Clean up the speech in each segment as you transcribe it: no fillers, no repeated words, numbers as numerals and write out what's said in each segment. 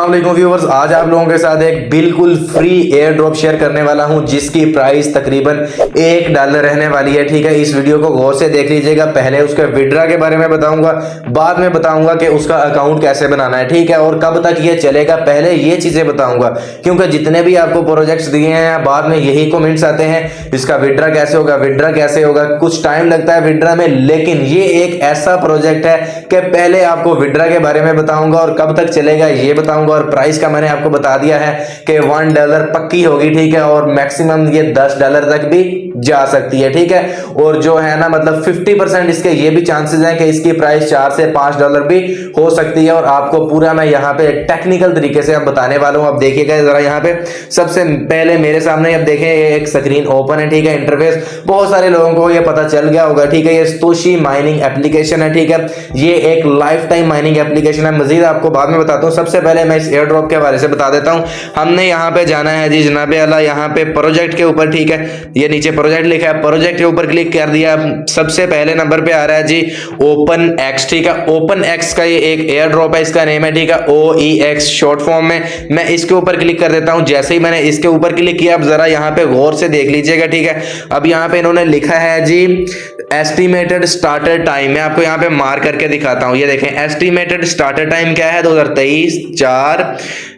अस्सलाम वालेकुम व्यूअर्स, आज आप लोगों के साथ एक बिल्कुल फ्री एयर ड्रॉप शेयर करने वाला हूं जिसकी प्राइस तकरीबन $1 रहने वाली है। ठीक है, इस वीडियो को गौर से देख लीजिएगा। पहले उसके विड्रा के बारे में बताऊंगा, बाद में बताऊंगा कि उसका अकाउंट कैसे बनाना है। ठीक है, और कब तक ये चलेगा, पहले ये चीजें बताऊंगा क्योंकि जितने भी आपको प्रोजेक्ट्स दिए हैं बाद में यही कमेंट्स आते हैं इसका विड्रा कैसे होगा, विड्रा कैसे होगा। कुछ टाइम लगता है विड्रा में, लेकिन ये एक ऐसा प्रोजेक्ट है कि पहले आपको विड्रा के बारे में बताऊंगा और कब तक चलेगा ये बताऊंगा। और प्राइस का मैंने आपको बता दिया है कि $1 पक्की होगी। ठीक है, और मैक्सिमम ये $10 तक भी जा सकती है। ठीक है, और जो है ना मतलब 50% इसके ये भी चांसेस हैं कि इसकी प्राइस $4 से $5 भी हो सकती है। और आपको पूरा मैं यहाँ पे टेक्निकल तरीके से अब बताने वाला हूँ। अब देखिएगा जरा यहाँ पे सबसे पहले मेरे सामने अब देखें एक स्क्रीन ओपन है। ठीक है, इंटरफेस बहुत सारे लोगों को ये पता चल गया होगा। ठीक है, ये सतोशी माइनिंग एप्लीकेशन है। ठीक है, ये एक लाइफ टाइम माइनिंग एप्लीकेशन है। मजीद आपको बाद में बताता हूँ, सबसे पहले मैं इस एयर ड्रॉप के बारे से बता देता हूँ। हमने यहाँ पे जाना है जी जनाबे अल्लाह, यहाँ पे प्रोजेक्ट के ऊपर। ठीक है, ये नीचे प्रोजेक्ट लिखा है, प्रोजेक्ट के ऊपर क्लिक कर दिया। सबसे पहले नंबर पे आ रहा है जी ओपन एक्स। ठीक है, ओपन एक्स का ये एक एयर ड्रॉप है, इसका नेम है। ठीक है, OEX शॉर्ट फॉर्म में। मैं इसके ऊपर क्लिक कर देता हूं। जैसे ही मैंने इसके ऊपर क्लिक किया, अब जरा यहाँ पे गौर से देख लीजिएगा। ठीक है, अब यहाँ पे इन्होंने लिखा है जी एस्टिमेटेड स्टार्टर टाइम। मैं आपको यहाँ पे मार्क करके दिखाता हूँ। ये देखें एस्टिमेटेड स्टार्टर टाइम क्या है, 2023 4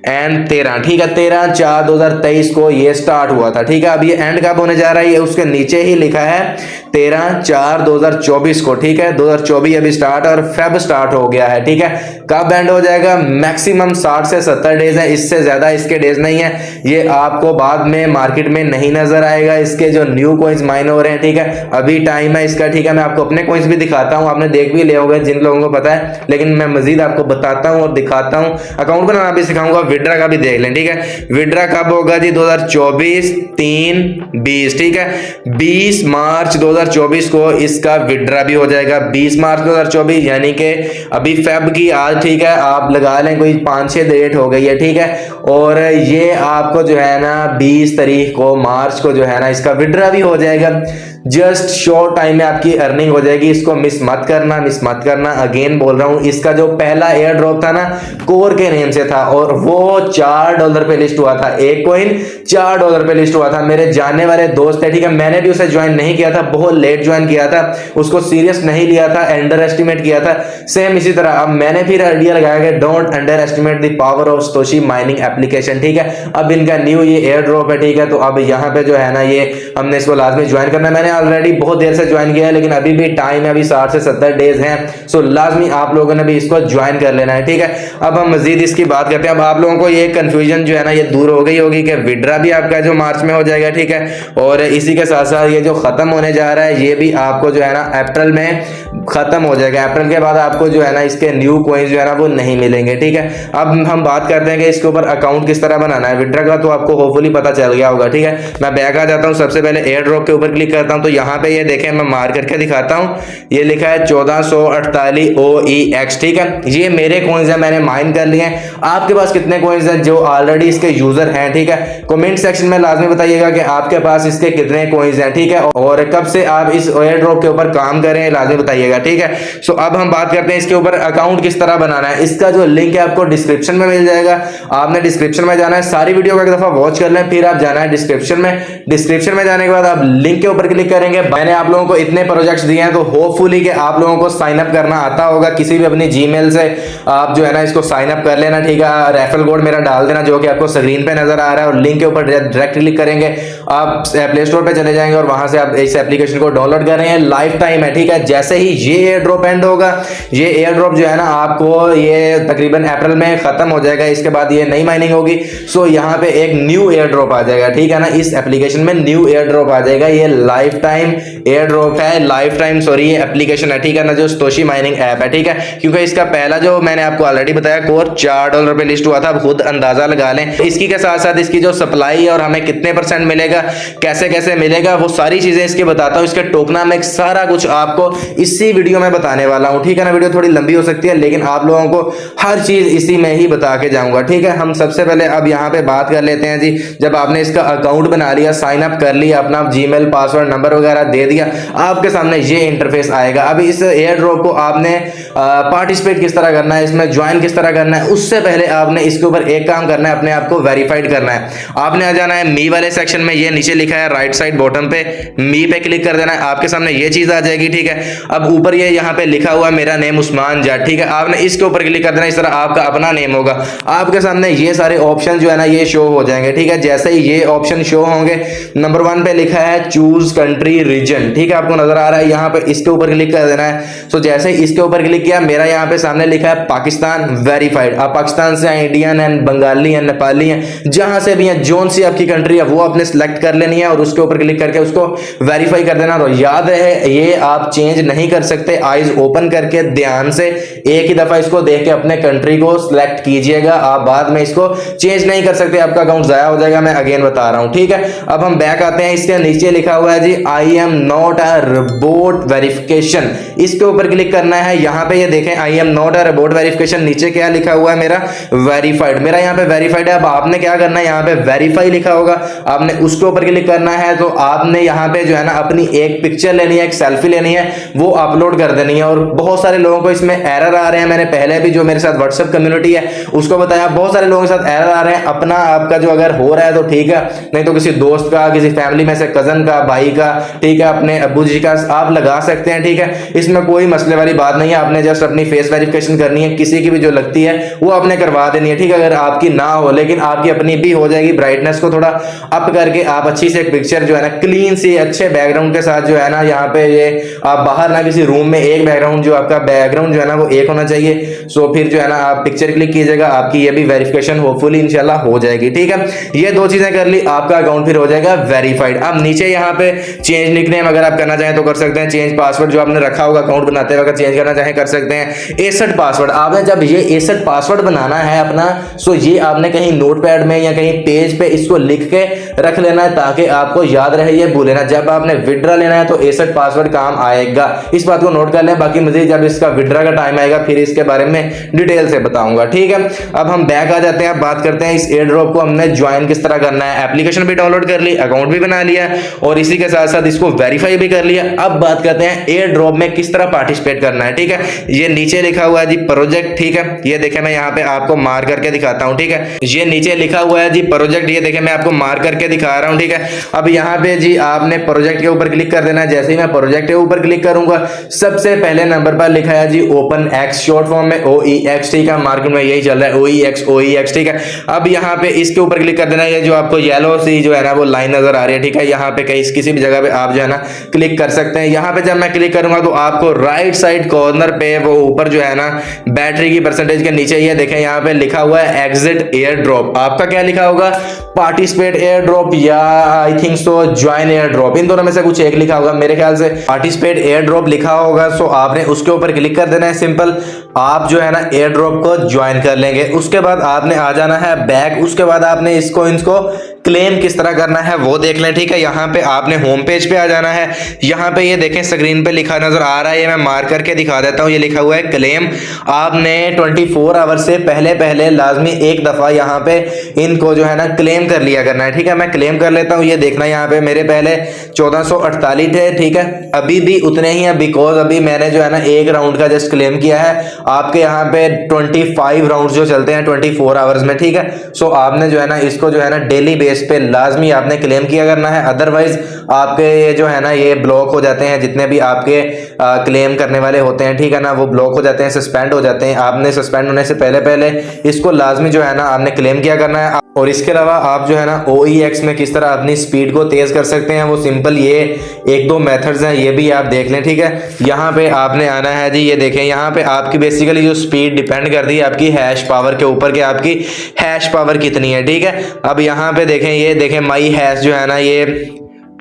एंड 13। ठीक है, 13/4/2023 को ये स्टार्ट हुआ था। ठीक है, अब ये एंड कब होने जा रहा है, ये उसके नीचे ही लिखा है 13/4/2024 को। ठीक है, 2024 अभी स्टार्ट और फेब स्टार्ट हो गया है। ठीक है, कब एंड हो जाएगा, मैक्सिमम 60 से 70 डेज है, इससे ज्यादा इसके डेज नहीं है। ये आपको बाद में मार्केट में नहीं नजर आएगा। इसके जो न्यू कॉइन्स माइन हो रहे हैं, ठीक है, अभी टाइम है इसका। ठीक है, मैं आपको अपने कॉइन्स भी दिखाता हूं, आपने देख भी लिए होंगे जिन लोगों को पता है, लेकिन मैं मजीद आपको बताता हूं और दिखाता हूं। अकाउंट बनाना भी सिखाऊंगा, विड्रा का भी देख लें। ठीक है, विड्रा कब होगा जी, 2024/3/20। ठीक है, 20 मार्च 2024 को इसका विड्रा भी हो जाएगा। 20 मार्च 2024 यानी कि अभी फेब की आज, ठीक है, आप लगा लें कोई 5-6 डेट हो गई है। ठीक है, और ये आपको जो है ना 20 तारीख को मार्च को जो है ना इसका विड्रा भी हो जाएगा। जस्ट शॉर्ट टाइम में आपकी अर्निंग हो जाएगी। इसको मिस मत करना, मिस मत करना। अगेन बोल रहा हूं, इसका जो पहला एयर ड्रॉप था ना कोर के नेम से था और वो $4 पे लिस्ट हुआ था। एक कॉइन $4 पे लिस्ट हुआ था। मेरे जानने वाले दोस्त है, ठीक है, मैंने भी उसे ज्वाइन नहीं किया था, बहुत लेट ज्वाइन किया था, उसको सीरियस नहीं लिया था, अंडर एस्टिमेट किया था। सेम इसी तरह अब मैंने फिर आइडिया लगाया कि don't under estimate the power of Satoshi mining application. ठीक है, अब इनका न्यू ये एयर ड्रॉप है। ठीक है, तो अब यहाँ पे जो है ना ये हमने इसको लाजमी ज्वाइन करना है। मैंने ऑलरेडी बहुत देर से ज्वाइन किया है, लेकिन अभी भी टाइम है, अभी 60 से 70 डेज हैं। सो लाजमी आप लोगों ने भी इसको ज्वाइन कर लेना है। ठीक है, अब हम मजीद इसकी बात करते हैं। अब आप लोगों को ये कंफ्यूजन जो है ना ये दूर हो गई होगी कि विड्रा भी आपका जो मार्च में हो जाएगा। ठीक है, और इसी के साथ साथ ये जो खत्म होने जा रहा है ये भी आपको जो है ना अप्रैल में खत्म हो जाएगा। अप्रैल के बाद आपको जो है ना इसके न्यू कॉइन्स जो है ना वो नहीं मिलेंगे। ठीक है, अब हम बात करते हैं कि इसके ऊपर अकाउंट किस तरह बनाना है। विड्रा का तो आपको होपफुली पता चल गया होगा। ठीक है, मैं बैक आ जाता हूं, सबसे पहले एयर ड्रॉप के ऊपर क्लिक करता हूं तो यहाँ पे ये देखें, मैं मार्क करके दिखाता हूं, ये लिखा है 1448 OEX। ठीक है, ये मेरे कॉइन्स है, मैंने माइन कर लिए हैं। आपके पास कितने कॉइन्स हैं जो ऑलरेडी इसके यूजर हैं? ठीक है, कमेंट सेक्शन में लाजमी बताइएगा कि आपके पास इसके कितने कॉइन्स हैं। ठीक है, और कब से आप इस एयर ड्रॉप के ऊपर काम कर रहे हैं लाजमी बताइएगा। ठीक है, सो अब हम बात करते हैं इसके ऊपर अकाउंट किस तरह बनाना है। इसका जो लिंक है आपको डिस्क्रिप्शन में मिल जाएगा। आपने डिस्क्रिप्शन में जाना है, सारी वीडियो को एक दफा वॉच कर लें, फिर आप जाना है डिस्क्रिप्शन में। डिस्क्रिप्शन में जाने के बाद आप लिंक के ऊपर क्लिक करेंगे। मैंने आप लोगों को इतने प्रोजेक्ट्स दिए हैं तो होपफुली कि आप लोगों को साइन अप करना आता होगा। किसी भी अपनी जीमेल से आप जो है ना इसको साइन अप कर लेना। ठीक है, रेफरल कोड मेरा डाल देना जो कि आपको स्क्रीन पे नजर आ रहा है, और लिंक के ऊपर डायरेक्ट क्लिक करेंगे, आप प्ले स्टोर पे चले जाएंगे और वहां से आप इस एप्लीकेशन को डाउनलोड कर रहे हैं। लाइफ टाइम है। ठीक है, जैसे ही ये एयर ड्रॉप एंड होगा, ये एयर ड्रॉप जो है ना आपको ये तकरीबन अप्रैल में खत्म हो जाएगा। इसके बाद ये नई माइनिंग होगी। सो यहाँ पे एक न्यू एयर ड्रॉप आ जाएगा। ठीक है ना, इस एप्लीकेशन में न्यू एयर ड्रॉप आ जाएगा। ये लाइफ टाइम एयर ड्रॉप है, लाइफ टाइम सॉरी ये एप्लीकेशन है। ठीक है ना, जो सतोशी माइनिंग ऐप है। ठीक है, क्योंकि इसका पहला जो मैंने आपको ऑलरेडी बताया कोर $4 पे लिस्ट हुआ था, खुद अंदाजा लगा लें। इसकी के साथ साथ इसकी जो सप्लाई और हमें कितने % मिलेगा, कैसे कैसे मिलेगा, वो सारी चीजें इसकी बताता हूँ। इसके टोकनामिक्स सारा कुछ आपको इसी वीडियो में बताने वाला हूँ। ठीक है ना, वीडियो थोड़ी लंबी हो सकती है लेकिन आप लोगों को हर चीज इसी में ही बता के जाऊंगा। ठीक है, हम सबसे पहले अब यहाँ पे बात कर लेते हैं जी। जब आपने इसका अकाउंट बना लिया, साइन अप कर लिया, अपना जीमेल पासवर्ड नंबर नंबर वगैरह दे दिया, आपके सामने ये इंटरफेस आएगा। अभी इस एयर ड्रॉप को आपने पार्टिसिपेट किस तरह करना है, इसमें ज्वाइन किस तरह करना है, उससे पहले आपने इसके ऊपर एक काम करना है, अपने आप को वेरीफाइड करना है। आपने आ जाना है मी वाले सेक्शन में, ये नीचे लिखा है राइट साइड बॉटम पे, मी पे क्लिक कर देना है, आपके सामने ये चीज आ जाएगी, ठीक है। अब ऊपर ये यहाँ पे लिखा हुआ मेरा नेम उस्मान जाट, ठीक है, आपने इसके ऊपर क्लिक कर देना, इस तरह आपका अपना नेम होगा। आपके सामने ये सारे ऑप्शन जो है ना ये शो हो जाएंगे, ठीक है। जैसे ही ये ऑप्शन शो होंगे, नंबर 1 पे लिखा है चूज कंट्री रीजन, ठीक है, आपको नजर आ रहा है, यहाँ पे इसके ऊपर क्लिक कर देना है। सो जैसे ही इसके ऊपर क्लिक किया, मेरा यहाँ पे सामने लिखा है पाकिस्तान वेरीफाइड। आप पाकिस्तान से हैं, इंडियन है, बंगाली है, नेपाली है, जहां से भी है, जोन सी आपकी कंट्री है वो आपने सिलेक्ट कर लेनी है और उसके ऊपर क्लिक करके उसको वेरीफाई कर देना। और याद रहे ये आप चेंज नहीं कर सकते, आईज ओपन करके ध्यान से एक ही दफा इसको देख के अपने कंट्री को सिलेक्ट कीजिएगा, आप बाद में इसको चेंज नहीं कर सकते, आपका अकाउंट जाया हो जाएगा, मैं अगेन बता रहा हूं, ठीक है। अब हम बैक आते हैं, इसके नीचे लिखा हुआ है जी I am not a robot verification, इसके ऊपर क्लिक करना है। यहां पे ये देखें I am not a robot verification, नीचे क्या लिखा हुआ है मेरा वेरीफाइड, मेरा यहाँ पे वेरीफाइड है। अब आपने क्या करना है, यहाँ पे वेरीफाई लिखा होगा, आपने उसके ऊपर क्लिक करना है। तो आपने यहाँ पे जो है ना अपनी एक पिक्चर लेनी है, एक सेल्फी लेनी है, वो अपलोड कर देनी है। और बहुत सारे लोगों को इसमें एरर आ रहे हैं, मैंने पहले भी जो मेरे साथ व्हाट्सएप कम्युनिटी है उसको बताया, बहुत सारे लोगों के साथ एरर आ रहे हैं। अपना आपका जो अगर हो रहा है तो ठीक है, नहीं तो किसी दोस्त का, किसी फैमिली में से कजन का, भाई का, ठीक है, अपने अब्बू जी का आप लगा सकते हैं, ठीक है। इसमें कोई मसले वाली बात नहीं है, आपने जस्ट अपनी फेस वेरिफिकेशन करनी है, किसी की भी जो लगती है वो आपने करवा देनी है, ठीक है। अगर आपकी ना हो लेकिन आपकी अपनी भी हो जाएगी, ब्राइटनेस को थोड़ा अप करके आप अच्छी से एक पिक्चर जो है ना क्लीन सी अच्छे बैकग्राउंड के साथ जो है ना, यहाँ पे ये आप बाहर ना किसी रूम में एक बैकग्राउंड, जो आपका बैकग्राउंड जो है ना वो एक होना चाहिए। सो फिर जो है ना आप पिक्चर क्लिक कीजिएगा, आपकी ये भी वेरिफिकेशन होपफुली इंशाल्लाह हो जाएगी, ठीक है। ये दो चीजें कर ली, आपका अकाउंट फिर हो जाएगा वेरीफाइड। अब नीचे यहाँ पे चेंज निकनेम अगर आप करना चाहें तो कर सकते हैं, चेंज पासवर्ड जो आपने रखा होगा अकाउंट बनाते वक्त चेंज करना चाहें कर सकते हैं। एसेट पासवर्ड, आपने जब ये एसेट पासवर्ड बनाना है अपना, सो ये आपने कहीं नोटपैड में या कहीं पेज पे इसको लिख के रख लेना है ताकि आपको याद रहे, ये भूले ना। जब आपने विड्रा लेना है तो एसेट पासवर्ड काम आएगा, इस बात को नोट कर लें। बाकी मुझे जब इसका विड्रा का टाइम आएगा फिर इसके बारे में डिटेल से बताऊंगा, ठीक है। अब हम बैक आ जाते हैं, बात करते हैं इस एयर ड्रॉप को हमने ज्वाइन किस तरह करना है। एप्लीकेशन भी डाउनलोड कर ली, अकाउंट भी बना लिया और इसी के साथ साथ इसको वेरीफाई भी कर लिया। अब बात करते हैं एयर ड्रॉप में किस तरह पार्टिसिपेट करना है, ठीक है। ये नीचे लिखा हुआ है जी प्रोजेक्ट, ठीक है, ये देखें मैं यहाँ पे आपको मार करके दिखाता हूँ, ठीक है। ये नीचे लिखा हुआ है जी प्रोजेक्ट, ये देखें मैं आपको मार करके दिखा रहा हूँ, ठीक है। अब यहाँ पे जी आपने प्रोजेक्ट के ऊपर क्लिक कर देना है। जैसे ही मैं प्रोजेक्ट के ऊपर क्लिक करूंगा, सबसे पहले नंबर पर लिखा है जी ओपन एक्स, शॉर्ट फॉर्म में OEX, ठीक है, मार्केट में यही चल रहा है OEX, ठीक है। अब यहाँ पे इसके ऊपर क्लिक कर देना है, ये जो आपको येलो सी जो है ना वो लाइन नजर आ रही है, ठीक है। यहाँ पे कहीं किसी भी जगह पे आप जो है ना क्लिक कर सकते हैं। यहाँ पे जब मैं क्लिक करूंगा तो आपको राइट साइड कॉर्नर पे वो ऊपर जो है ना बैटरी की परसेंटेज के नीचे ये देखें यहाँ पे लिखा हुआ है एग्जिट एयर ड्रॉप। आपका क्या लिखा होगा, पार्टिसिपेट एयर ड्रॉप या I think so join airdrop, इन दोनों में से कुछ एक लिखा होगा, मेरे ख्याल से पार्टिसिपेट एयर ड्रॉप लिखा होगा। सो आपने उसके ऊपर क्लिक कर देना है, सिंपल आप जो है ना एयर ड्रॉप को ज्वाइन कर लेंगे। उसके बाद आपने आ जाना है बैक, उसके बाद आपने इसको क्लेम किस तरह करना है वो देख लें, ठीक है। यहाँ पे आपने होम पेज पे आ जाना है, यहाँ पे ये देखें स्क्रीन पे लिखा नजर आ रहा है, ये मैं मार्क करके दिखा देता हूँ, ये लिखा हुआ है क्लेम। आपने 24 आवर से पहले लाजमी एक दफा यहाँ पे इनको जो है ना क्लेम कर लिया करना है, ठीक है। मैं क्लेम कर लेता हूँ, ये देखना यहाँ पे मेरे पहले 1448 थे, ठीक है, अभी भी उतने ही है बिकॉज अभी मैंने जो है ना एक राउंड का जस्ट क्लेम किया है। आपके यहाँ पे 25 राउंड जो चलते हैं 24 आवर्स में, ठीक है। सो आपने जो है ना इसको जो है ना डेली बेस पे लाजमी आपने क्लेम किया करना है, अदरवाइज आपके ये जो है ना ये ब्लॉक हो जाते हैं, जितने भी आपके क्लेम करने वाले होते हैं, ठीक है ना, वो ब्लॉक हो जाते हैं, सस्पेंड हो जाते हैं। आपने सस्पेंड होने से पहले इसको लाजमी जो है ना आपने क्लेम किया करना है। और इसके अलावा आप जो है ना OEX में किस तरह अपनी स्पीड को तेज कर सकते हैं, वो सिंपल ये एक दो मेथड्स हैं, ये भी आप देख लें, ठीक है। यहाँ पे आपने आना है जी, ये देखें यहाँ पे आपकी बेसिकली जो स्पीड डिपेंड करती है आपकी हैश पावर के ऊपर, कि आपकी हैश पावर कितनी है, ठीक है। अब यहाँ पे देखें, ये देखें माई हैश जो है ना ये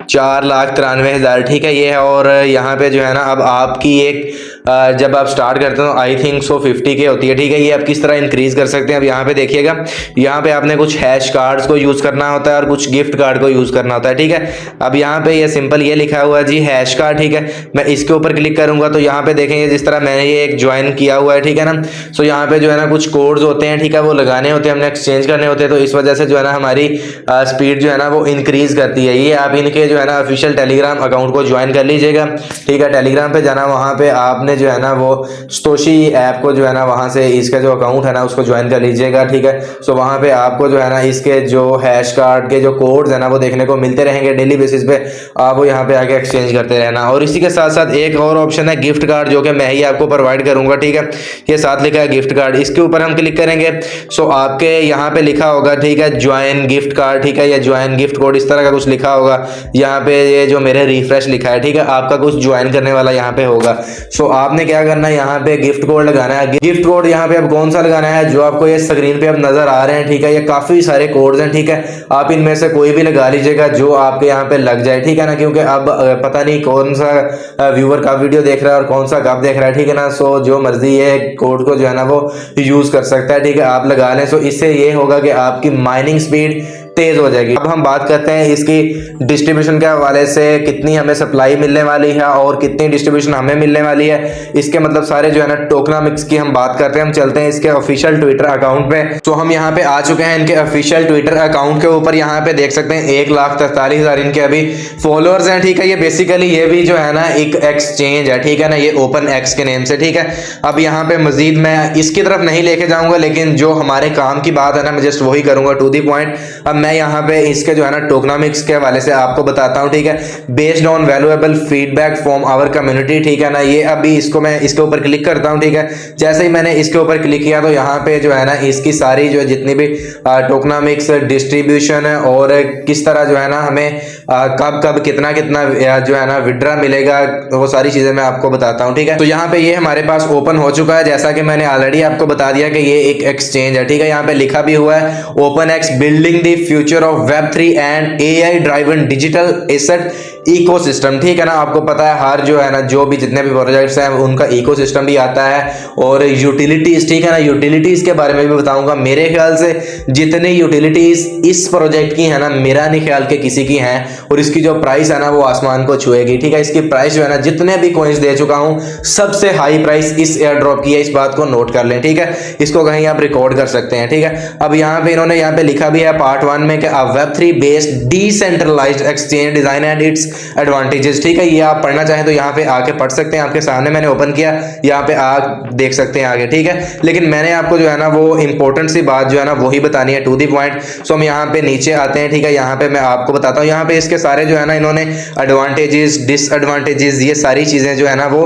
4,93,000, ठीक है, ये है। और यहाँ पे जो है ना अब आपकी एक जब आप स्टार्ट करते हो आई थिंक सो 50K होती है, ठीक है। ये आप किस तरह इंक्रीज कर सकते हैं, अब यहाँ पे देखिएगा, यहाँ पे आपने कुछ हैश कार्ड्स को यूज करना होता है और कुछ गिफ्ट कार्ड को यूज करना होता है, ठीक है। अब यहाँ पे ये सिंपल ये लिखा हुआ है जी हैश कार्ड, ठीक है। मैं इसके ऊपर क्लिक करूंगा तो यहाँ पे देखेंगे जिस तरह मैंने ये एक ज्वाइन किया हुआ है, ठीक है ना। सो यहाँ पे जो है ना कुछ कोड्स होते हैं, ठीक है, वो लगाने होते हैं, हमने एक्सचेंज करने होते हैं, तो इस वजह से जो है ना हमारी स्पीड जो है ना वो इंक्रीज करती है। ये आप इनके जो है ना ऑफिशियल टेलीग्राम अकाउंट को ज्वाइन कर लीजिएगा, ठीक है। टेलीग्राम पे जाना, वहाँ पे आपने जो है ना वो Satoshi ऐप को जो है ना वहाँ से इसका जो अकाउंट है ना उसको ज्वाइन कर लीजिएगा, ठीक है। सो वहाँ पे आपको जो है ना इसके जो हैश कार्ड के जो कोड्स है ना वो देखने को मिलते रहेंगे डेली बेसिस पे, आप वो यहाँ पे आके एक्सचेंज करते रहना। और इसी के साथ साथ एक और ऑप्शन है गिफ्ट कार्ड, जो कि मैं ही आपको प्रोवाइड करूंगा, ठीक है। ये साथ लिखा है गिफ्ट कार्ड, इसके ऊपर हम क्लिक करेंगे। सो आपके यहाँ पे लिखा होगा, ठीक है, ज्वाइन गिफ्ट कार्ड, ठीक है, या ज्वाइन गिफ्ट कोड, इस तरह का कुछ लिखा होगा। यहाँ पे ये जो मेरे रिफ्रेश लिखा है, ठीक है, आपका कुछ ज्वाइन करने वाला यहाँ पे होगा। सो आपने क्या करना है, यहाँ पे गिफ्ट कोड लगाना है। गिफ्ट कोड यहाँ पे अब कौन सा लगाना है, जो आपको ये स्क्रीन पे अब नजर आ रहे हैं, ठीक है। ये काफी सारे कोड्स हैं, ठीक है, आप इनमें से कोई भी लगा लीजिएगा जो आपके यहाँ पे लग जाए, ठीक है ना, क्योंकि अब पता नहीं कौन सा व्यूअर का वीडियो देख रहा है और कौन सा कब देख रहा है, ठीक है ना। सो जो मर्जी ये कोड को जो है ना वो यूज कर सकता है, ठीक है, आप लगा लें। सो इससे ये होगा कि आपकी माइनिंग स्पीड तेज हो जाएगी। अब हम बात करते हैं इसकी डिस्ट्रीब्यूशन के हवाले से, कितनी हमें सप्लाई मिलने वाली है और कितनी डिस्ट्रीब्यूशन हमें मिलने वाली है, इसके मतलब सारे जो है ना टोकनामिक्स की हम बात करते हैं। हम चलते हैं इसके ऑफिशियल ट्विटर अकाउंट पे। तो हम यहाँ पे आ चुके हैं इनके ऑफिशियल ट्विटर अकाउंट के ऊपर। यहाँ पे देख सकते हैं 1,43,000 इनके अभी फॉलोअर्स हैं, ठीक है। ये बेसिकली ये भी जो है ना एक एक्सचेंज है, ठीक है ना, ये ओपन एक्स के नेम से, ठीक है। अब यहाँ पे मजीद मैं इसकी तरफ नहीं लेके जाऊंगा, लेकिन जो हमारे काम की बात है ना मैं जस्ट वही करूंगा, टू दी पॉइंट। अब मैं यहाँ पे इसके जो है ना टोकनामिक्स के हवाले से आपको बताता हूँ, ठीक है। Based on valuable feedback from our community, ठीक है ना। ये अभी इसको मैं इसके ऊपर क्लिक करता हूँ, ठीक है। जैसे ही मैंने इसके ऊपर क्लिक किया तो यहाँ पे जो है ना इसकी सारी जो जितनी भी टोकनामिक्स डिस्ट्रीब्यूशन है और किस तरह जो है ना हमें कब कब कितना कितना जो है ना विड्रा मिलेगा, वो सारी चीजें मैं आपको बताता हूँ, ठीक है। तो यहाँ पे ये हमारे पास ओपन हो चुका है, जैसा कि मैंने ऑलरेडी आपको बता दिया कि ये एक एक्सचेंज है, ठीक है। यहाँ पे लिखा भी हुआ है open x building the future of Web3 and AI driven digital asset ecosystem, ठीक है ना। आपको पता है हर जो है ना जो भी जितने भी प्रोजेक्ट्स हैं उनका इकोसिस्टम भी आता है और यूटिलिटीज, ठीक है ना। यूटिलिटीज के बारे में भी बताऊंगा। मेरे ख्याल से जितनी यूटिलिटीज इस प्रोजेक्ट की है ना, मेरा नहीं ख्याल के किसी की है, और इसकी जो प्राइस है ना वो आसमान को छुएगी, ठीक है। इसकी प्राइस जो है ना जितने भी कॉइंस दे चुका हूं सबसे हाई प्राइस इस एयर ड्रॉप की है, इस बात को नोट कर लें, ठीक है। इसको कहीं आप रिकॉर्ड कर सकते हैं, ठीक है। अब यहाँ पे इन्होंने यहाँ पे लिखा भी है पार्ट 1 में कि Web3 based decentralised exchange design and its advantages, ठीक है। ये आप पढ़ना चाहें तो यहाँ पे आके पढ़ सकते हैं, आपके सामने मैंने ओपन किया, यहाँ पे आप देख सकते हैं आगे, ठीक है। लेकिन मैंने आपको जो है ना वो इंपॉर्टेंट सी बात जो है ना वही बतानी है, टू दी पॉइंट। सो हम यहाँ पे नीचे आते हैं, ठीक है। यहाँ पे मैं आपको बताता हूँ, यहाँ पे इसके सारे जो है ना इन्होंने एडवांटेजेस डिसएडवांटेजेस ये सारी चीजें जो है ना वो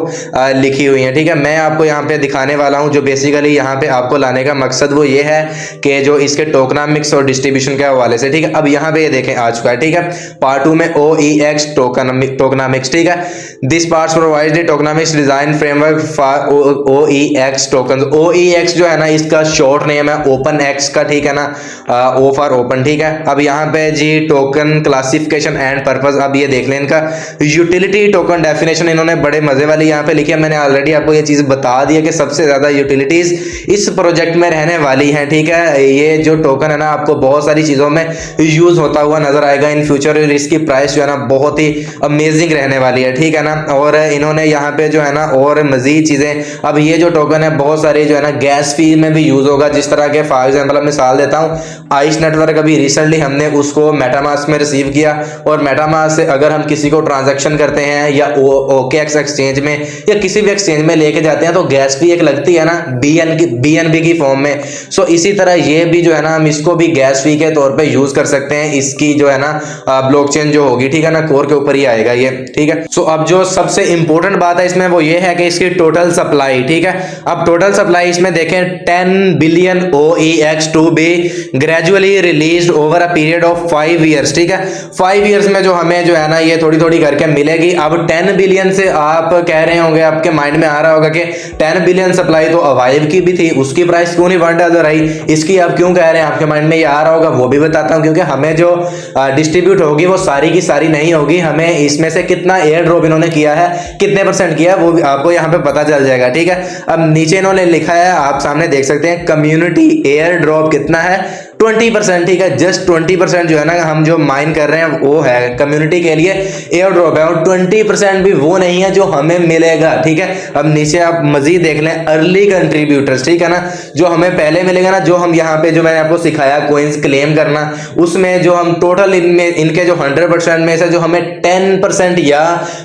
लिखी हुई हैं, ठीक है। मैं आपको यहाँ पे दिखाने वाला हूँ जो बेसिकली यहाँ पे आपको लाने का मकसद वो ये है कि जो इसके टोकनामिक्स और डिस्ट्रीब्यूशन के हवाले से, ठीक है। अब यहाँ पे ये देखें आ चुका है, ठीक है। पार्ट 2 में OEX टोकनामिक्स, ठीक है। This parts provide the tokenomics design framework for OEX token. OEX जो है ना इसका शॉर्ट नेम है ओपन एक्स का, ठीक है ना, O फॉर ओपन, ठीक है। अब यहाँ पे जी टोकन क्लासिफिकेशन एंड पर्पस, अब ये देख लें इनका यूटिलिटी टोकन डेफिनेशन इन्होंने बड़े मजे वाली यहाँ पे लिखी है। मैंने ऑलरेडी आपको ये चीज बता दी है कि सबसे ज्यादा यूटिलिटीज इस प्रोजेक्ट में रहने वाली है, ठीक है। ये जो टोकन है ना आपको बहुत सारी चीजों में यूज होता हुआ नजर आएगा इन फ्यूचर, और इसकी प्राइस जो है ना बहुत ही अमेजिंग रहने वाली है, ठीक है ना। और इन्होंने यहाँ पे जो है ना और मजीद चीजें, अब ये जो टोकन है बहुत सारी जो है ना गैस फी में भी यूज होगा, जिस तरह के फॉर एग्जांपल मिसाल देता हूँ आइस नेटवर्क, अभी रिसेंटली हमने उसको मेटामास्क में रिसीव किया, और मेटामास्क से अगर हम किसी को ट्रांजैक्शन करते हैं या OKX एक्सचेंज में या किसी भी एक्सचेंज में लेके जाते हैं तो गैस फी एक लगती है ना BNB की फॉर्म में। सो इसी तरह ये भी जो है ना हम इसको भी गैस फी के तौर पे यूज कर सकते हैं। इसकी जो है ना ब्लॉकचेन जो होगी, ठीक है ना, कोर के ऊपर ही आएगा ये, ठीक है। सो अब जो सबसे इंपॉर्टेंट बात है इसमें वो ये है कि इसकी टोटल सप्लाई, ठीक है। अब टोटल सप्लाई इसमें देखें 10 billion OEX to be gradually released over a period of 5 years, ठीक है। 5 ईयर्स में जो हमें जो है ना ये थोड़ी थोड़ी करके मिलेगी। अब 10 बिलियन से आप कह रहे होंगे, आपके माइंड में आ रहा होगा कि 10 बिलियन सप्लाई तो अवाइव की भी थी, उसकी प्राइस क्यों नहीं $1 आई, इसकी आप क्यों कह रहे हैं, आपके माइंड में ये आ रहा होगा, वो भी बताता हूं। क्योंकि हमें जो डिस्ट्रीब्यूट होगी वो सारी की सारी नहीं होगी, हमें इसमें से कितना एयर ड्रॉप इन्होंने किया है, कितने परसेंट किया है, वो आपको यहाँ पे पता चल जाएगा। ठीक है, अब नीचे इन्होंने लिखा है, आप सामने देख सकते हैं, कम्युनिटी एयर ड्रॉप कितना है, 20%। ठीक है, जस्ट 20% जो है ना हम जो माइन कर रहे हैं वो है कम्युनिटी के लिए एयर ड्रॉप है, और 20% भी वो नहीं है जो हमें मिलेगा। ठीक है, अब नीचे आप मजीद देख लें, अर्ली कंट्रीब्यूटर्स, ठीक है ना, जो हमें पहले मिलेगा ना, जो हम यहाँ पे जो मैंने आपको सिखाया कोइंस क्लेम करना, उसमें जो हम टोटल इनमें इनके जो 100% में से जो हमें 10% या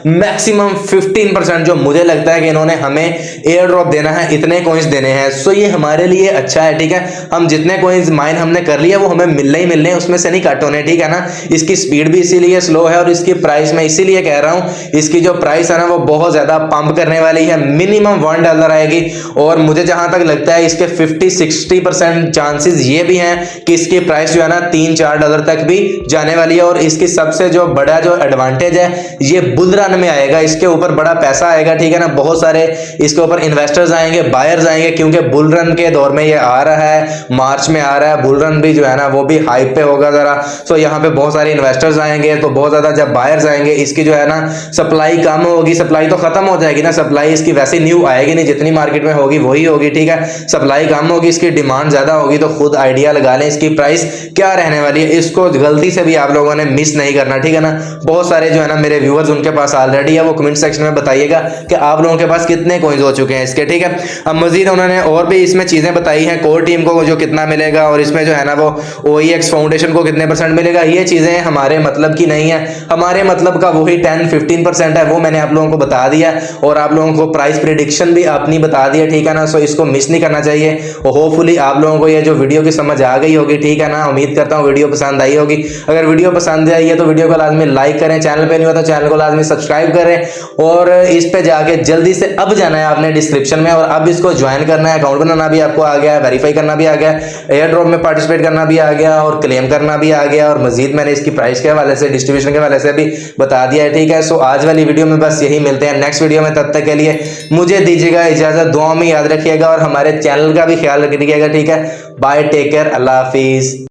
मैक्सिमम 15% जो मुझे लगता है कि इन्होंने हमें एयर ड्रॉप देना है, इतने कोइंस देने हैं। सो ये हमारे लिए अच्छा है। ठीक है, हम जितने कोइंस माइन हमने कर लिया वो हमें मिलने ही मिलने, उसमें से नहीं कट होने। ठीक है ना, इसकी स्पीड भी इसीलिए स्लो है, और इसकी प्राइस मैं इसीलिए कह रहा हूं, इसकी जो प्राइस है ना वो बहुत ज्यादा पंप करने वाली है, मिनिमम $1 आएगी, और मुझे जहां तक लगता है इसके 50-60% चांसेस ये भी हैं कि इसकी प्राइस जो है ना $3-4 तक भी जाने वाली है। और इसकी सबसे जो बड़ा जो एडवांटेज है, ये बुल रन में आएगा, इसके ऊपर बड़ा पैसा आएगा। ठीक है ना, बहुत सारे इसके ऊपर इन्वेस्टर्स आएंगे, बायर्स आएंगे, क्योंकि बुल रन के दौर में ये आ रहा है, मार्च में आ रहा है, बुल रन भी जो है ना वो भी हाइप पे होगा जरा। सो यहाँ पे बहुत सारे इन्वेस्टर्स आएंगे, तो बहुत ज्यादा जब बायर्स आएंगे, इसकी जो है ना सप्लाई कम होगी, सप्लाई तो खत्म हो जाएगी ना, सप्लाई इसकी वैसे न्यू आएगी नहीं, जितनी मार्केट में होगी वही होगी। ठीक है, सप्लाई कम होगी, इसकी डिमांड ज्यादा होगी, तो खुद आइडिया लगा लें इसकी प्राइस क्या रहने वाली है, इसको गलती से भी आप लोगों ने मिस नहीं करना। ठीक है ना, बहुत सारे जो है ना मेरे व्यूअर्स उनके पास ऑलरेडी है, वो कमेंट सेक्शन में बताइएगा कि आप लोगों के पास कितने कॉइंस हो चुके हैं इसके। ठीक है, अब मजीद उन्होंने और भी इसमें चीजें बताई हैं, कोर टीम को जो कितना मिलेगा, और इसमें जो है ना वो OEX फाउंडेशन को कितने % मिलेगा, ये चीजें हमारे मतलब की नहीं है, हमारे मतलब का वही 10-15% है, वो मैंने आप लोगों को बता दिया, और आप लोगों को प्राइस प्रेडिक्शन भी अपनी बता दिया। ठीक है ना, सो इसको मिस नहीं करना चाहिए, और होपफुली आप लोगों को ये जो वीडियो की समझ आ गई होगी। ठीक है ना, उम्मीद करता हूँ वीडियो पसंद आई होगी। अगर वीडियो पसंद आई है तो वीडियो को लाजमी लाइक करें, चैनल पे नहीं हो तो चैनल को लाजमी सब्सक्राइब करें, और इस पे जाके जल्दी से अब जाना है आपने डिस्क्रिप्शन में, और अब इसको ज्वाइन करना है, अकाउंट बनाना भी आपको आ गया है, वेरीफाई करना भी आ गया, एयर ड्रॉप में पार्टिसिपेट करना भी आ गया, और क्लेम करना भी आ गया, और मजीद मैंने इसकी प्राइस के हवाले से, डिस्ट्रीब्यूशन के हवाले से भी बता दिया है। ठीक है, सो आज वाली वीडियो में बस यही, मिलते हैं नेक्स्ट वीडियो में, तब तक के लिए मुझे दीजिएगा इजाजत, दुआ में याद रखिएगा, और हमारे चैनल का भी ख्याल रखिएगा। ठीक है, बाय, टेक केयर, अल्लाह हाफिज।